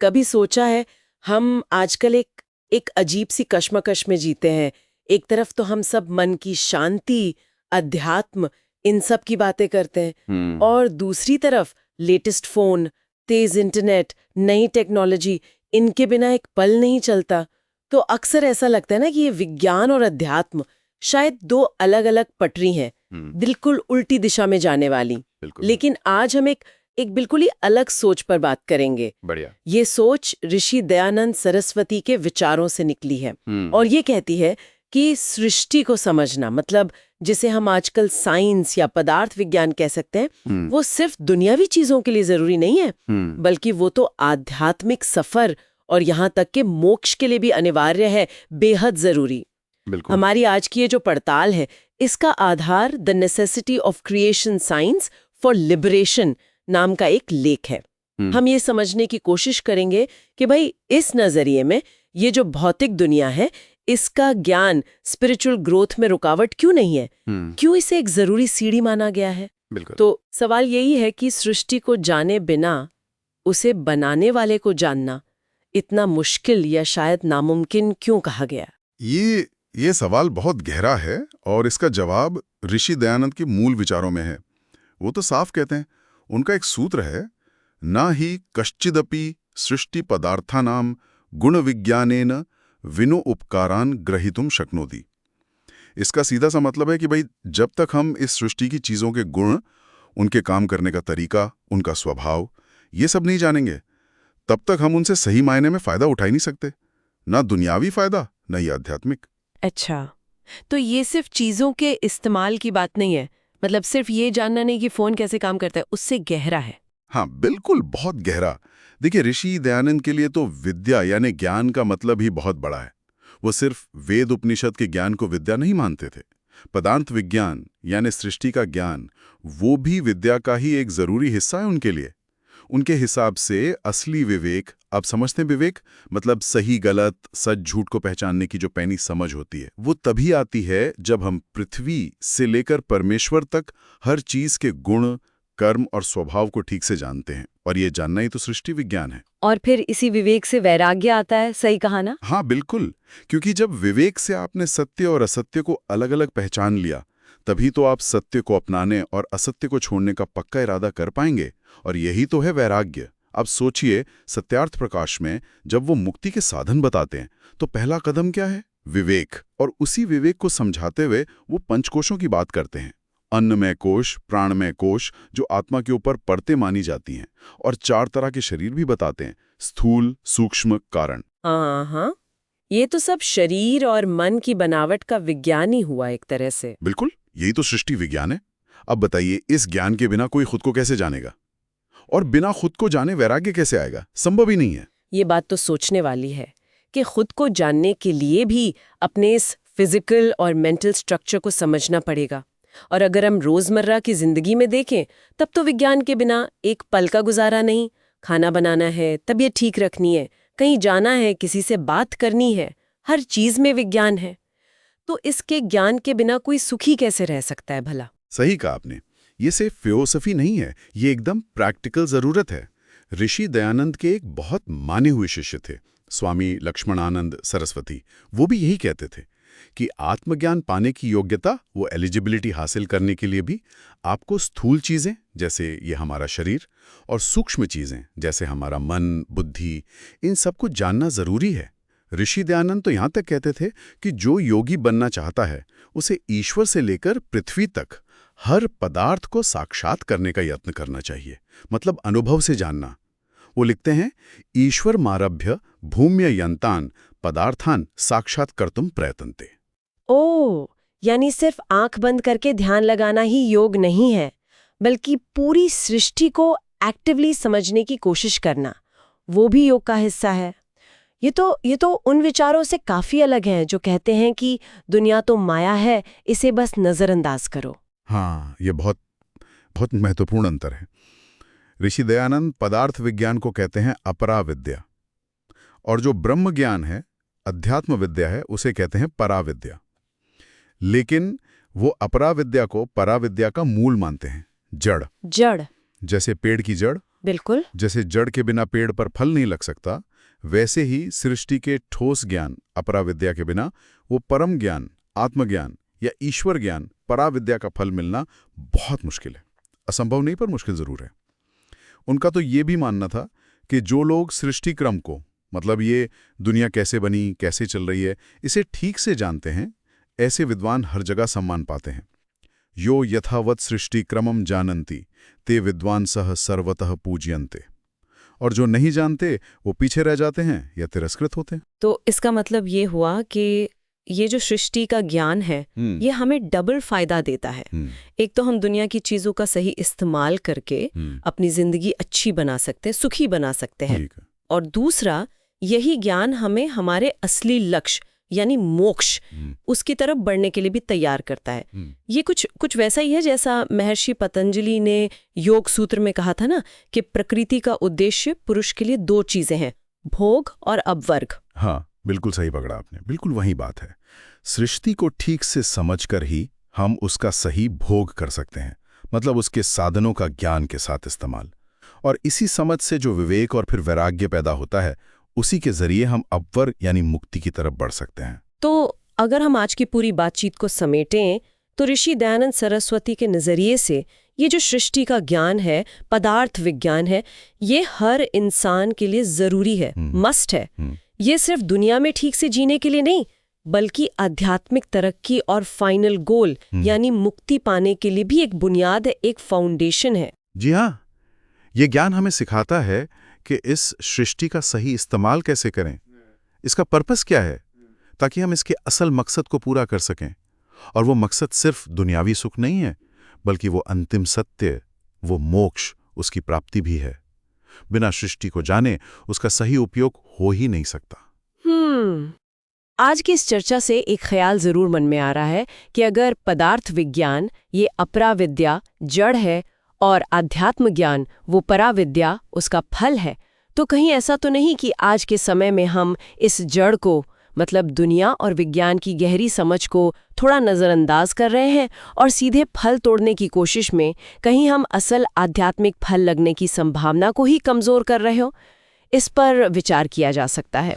कभी सोचा है हम आजकल एक एक अजीब सी कश्मकश में जीते हैं। एक तरफ तो हम सब मन की शांति, अध्यात्म, इन सब की बातें करते हैं और दूसरी तरफ लेटेस्ट फोन, तेज इंटरनेट, नई टेक्नोलॉजी, इनके बिना एक पल नहीं चलता। तो अक्सर ऐसा लगता है ना कि ये विज्ञान और अध्यात्म शायद दो अलग अलग पटरी हैं, बिल्कुल उल्टी दिशा में जाने वाली। लेकिन आज हम एक बिल्कुल ही अलग सोच पर बात करेंगे। बढ़िया। ये सोच ऋषि दयानंद सरस्वती के विचारों से निकली है और ये कहती है कि सृष्टि को समझना, मतलब जिसे हम आजकल साइंस या पदार्थ विज्ञान कह सकते हैं, वो सिर्फ दुनियावी चीजों के लिए जरूरी नहीं है, बल्कि वो तो आध्यात्मिक सफर और यहाँ तक कि मोक्ष के लिए भी अनिवार्य है, बेहद जरूरी। हमारी आज की ये जो पड़ताल है, इसका आधार the necessity of creation science for liberation नाम का एक लेख है। हम ये समझने की कोशिश करेंगे कि भाई इस नजरिए में ये जो भौतिक दुनिया है, इसका ज्ञान स्पिरिचुअल ग्रोथ में रुकावट क्यों नहीं है, क्यों इसे एक जरूरी सीढ़ी माना गया है। तो सवाल यही है कि सृष्टि को जाने बिना उसे बनाने वाले को जानना इतना मुश्किल या शायद नामुमकिन क्यों कहा गया। ये सवाल बहुत गहरा है और इसका जवाब ऋषि दयानंद के मूल विचारों में है। वो तो साफ कहते हैं, उनका एक सूत्र है, ना ही कश्चिदपि सृष्टि पदार्थानाम गुण विज्ञानेन विनो उपकारान ग्रहीतुम शक्नोति। इसका सीधा सा मतलब है कि भाई जब तक हम इस सृष्टि की चीजों के गुण, उनके काम करने का तरीका, उनका स्वभाव, ये सब नहीं जानेंगे, तब तक हम उनसे सही मायने में फायदा उठा ही नहीं सकते, ना दुनियावी फायदा ना ही आध्यात्मिक। अच्छा, तो ये सिर्फ चीजों के इस्तेमाल की बात नहीं है, मतलब सिर्फ ये जानना नहीं कि फोन कैसे काम करता है, उससे गहरा है। हाँ बिल्कुल, बहुत गहरा। देखिए, ऋषि दयानंद के लिए तो विद्या यानी ज्ञान का मतलब ही बहुत बड़ा है। वो सिर्फ वेद उपनिषद के ज्ञान को विद्या नहीं मानते थे। पदार्थ विज्ञान यानी सृष्टि का ज्ञान, वो भी विद्या का ही एक जरूरी हिस्सा है उनके लिए। उनके हिसाब से असली विवेक, आप समझते हैं विवेक मतलब सही गलत, सच झूठ को पहचानने की जो पैनी समझ होती है, वो तभी आती है जब हम पृथ्वी से लेकर परमेश्वर तक हर चीज के गुण, कर्म और स्वभाव को ठीक से जानते हैं। और ये जानना ही तो सृष्टि विज्ञान है। और फिर इसी विवेक से वैराग्य आता है, सही कहा ना? हाँ बिल्कुल, क्योंकि जब विवेक से आपने सत्य और असत्य को अलग अलग पहचान लिया, तभी तो आप सत्य को अपनाने और असत्य को छोड़ने का पक्का इरादा कर पाएंगे। और यही तो है वैराग्य। अब सोचिए, सत्यार्थ प्रकाश में जब वो मुक्ति के साधन बताते हैं, तो पहला कदम क्या है? विवेक। और उसी विवेक को समझाते हुए वो पंचकोशों की बात करते हैं। अन्नमय कोश, प्राणमय कोश, जो आत्मा के ऊपर परतें मानी जाती हैं, और 4 तरह के शरीर भी बताते हैं, स्थूल, सूक्ष्म, कारण। हाँ, ये तो सब शरीर और मन की बनावट का विज्ञान ही हुआ एक तरह से। बिल्कुल, यही तो सृष्टि विज्ञान है। अब बताइए, इस ज्ञान के बिना कोई खुद को कैसे जानेगा? और बिना खुद को जाने वैराग्य कैसे आएगा? संभव ही नहीं है। ये बात तो सोचने वाली है कि खुद को जानने के लिए भी अपने इस फिजिकल और मेंटल स्ट्रक्चर को समझना पड़ेगा। और अगर हम रोजमर्रा की जिंदगी में देखें, तब तो विज्ञान के बिना एक पल का गुजारा नहीं। खाना बनाना है, तबीयत ठीक रखनी है, कहीं जाना है, किसी से बात करनी है, हर चीज में विज्ञान है। तो इसके ज्ञान के बिना कोई सुखी कैसे रह सकता है भला? सही कहा आपने। ये सिर्फ फिलोसफी नहीं है, ये एकदम प्रैक्टिकल जरूरत है। ऋषि दयानंद के एक बहुत माने हुए शिष्य थे, स्वामी लक्ष्मणानंद सरस्वती। वो भी यही कहते थे कि आत्मज्ञान पाने की योग्यता, वो एलिजिबिलिटी हासिल करने के लिए भी आपको स्थूल चीजें जैसे ये हमारा शरीर और सूक्ष्म चीजें जैसे हमारा मन, बुद्धि, इन सबको जानना जरूरी है। ऋषि दयानंद तो यहां तक कहते थे कि जो योगी बनना चाहता है, उसे ईश्वर से लेकर पृथ्वी तक हर पदार्थ को साक्षात करने का यत्न करना चाहिए, मतलब अनुभव से जानना। वो लिखते हैं, ईश्वर मारभ्य भूम्य यंतान पदार्थान साक्षात कर्तुम प्रयतन्ते। ओह, यानी सिर्फ आंख बंद करके ध्यान लगाना ही योग नहीं है, बल्कि पूरी सृष्टि को एक्टिवली समझने की कोशिश करना, वो भी योग का हिस्सा है। ये तो उन विचारों से काफी अलग हैं जो कहते हैं कि दुनिया तो माया है, इसे बस नजरअंदाज करो। हाँ, ये बहुत बहुत महत्वपूर्ण अंतर है। ऋषि दयानंद पदार्थ विज्ञान को कहते हैं अपरा विद्या, और जो ब्रह्म ज्ञान है, अध्यात्म विद्या है, उसे कहते हैं पराविद्या। लेकिन वो अपरा विद्या को पराविद्या का मूल मानते हैं, जड़। जड़ जैसे पेड़ की जड़ बिल्कुल। जैसे जड़ के बिना पेड़ पर फल नहीं लग सकता, वैसे ही सृष्टि के ठोस ज्ञान अपराविद्या के बिना वो परम ज्ञान, आत्मज्ञान या ईश्वर ज्ञान, पराविद्या का फल मिलना बहुत मुश्किल है। असंभव नहीं, पर मुश्किल जरूर है। उनका तो ये भी मानना था कि जो लोग सृष्टि क्रम को, मतलब ये दुनिया कैसे बनी, कैसे चल रही है, इसे ठीक से जानते हैं, ऐसे विद्वान हर जगह सम्मान पाते हैं। यो यथावत सृष्टि क्रमम जानन्ति ते विद्वांसः सर्वतः पूज्यन्ते। और जो नहीं जानते वो पीछे रह जाते हैं या तिरस्कृत होते हैं। तो इसका मतलब ये हुआ कि ये जो सृष्टि का ज्ञान है ये हमें डबल फायदा देता है। एक तो हम दुनिया की चीजों का सही इस्तेमाल करके अपनी जिंदगी अच्छी बना सकते हैं, सुखी बना सकते हैं। और दूसरा, यही ज्ञान हमें हमारे असली लक्ष्य यानी मोक्ष उसकी तरफ बढ़ने के लिए भी तैयार करता है। ये कुछ वैसा ही है जैसा महर्षि पतंजलि ने योग सूत्र में कहा था ना कि प्रकृति का उद्देश्य पुरुष के लिए 2 चीजें हैं, भोग और अपवर्ग। हाँ, बिल्कुल सही पकड़ा आपने, बिल्कुल वही बात है। सृष्टि को ठीक से समझकर ही हम उसका सही भोग कर सकते हैं, मतलब उसके साधनों का ज्ञान के साथ इस्तेमाल। और इसी समझ से जो विवेक और फिर वैराग्य पैदा होता है, उसी के जरिए हम अपवर्ग यानी मुक्ति की तरफ बढ़ सकते हैं। तो अगर हम आज की पूरी बातचीत को समेटें तो ऋषि दयानंद सरस्वती के नजरिए से ये जो सृष्टि का ज्ञान है, पदार्थ विज्ञान है, ये हर इंसान के लिए जरूरी है, मस्ट है। ये सिर्फ दुनिया में ठीक से जीने के लिए नहीं, बल्कि आध्यात्मिक तरक्की और फाइनल गोल यानी मुक्ति पाने के लिए भी एक बुनियाद है, एक फाउंडेशन है। जी हाँ, ये ज्ञान हमें सिखाता है कि इस सृष्टि का सही इस्तेमाल कैसे करें, इसका पर्पस क्या है, ताकि हम इसके असल मकसद को पूरा कर सकें। और वो मकसद सिर्फ दुनियावी सुख नहीं है, बल्कि वो अंतिम सत्य, वो मोक्ष, उसकी प्राप्ति भी है। बिना सृष्टि को जाने उसका सही उपयोग हो ही नहीं सकता। आज की इस चर्चा से एक ख्याल जरूर मन में आ रहा है कि अगर पदार्थ विज्ञान ये अपराविद्या जड़ है और आध्यात्म ज्ञान वो पराविद्या उसका फल है, तो कहीं ऐसा तो नहीं कि आज के समय में हम इस जड़ को, मतलब दुनिया और विज्ञान की गहरी समझ को थोड़ा नज़रअंदाज कर रहे हैं और सीधे फल तोड़ने की कोशिश में कहीं हम असल आध्यात्मिक फल लगने की संभावना को ही कमज़ोर कर रहे हो। इस पर विचार किया जा सकता है।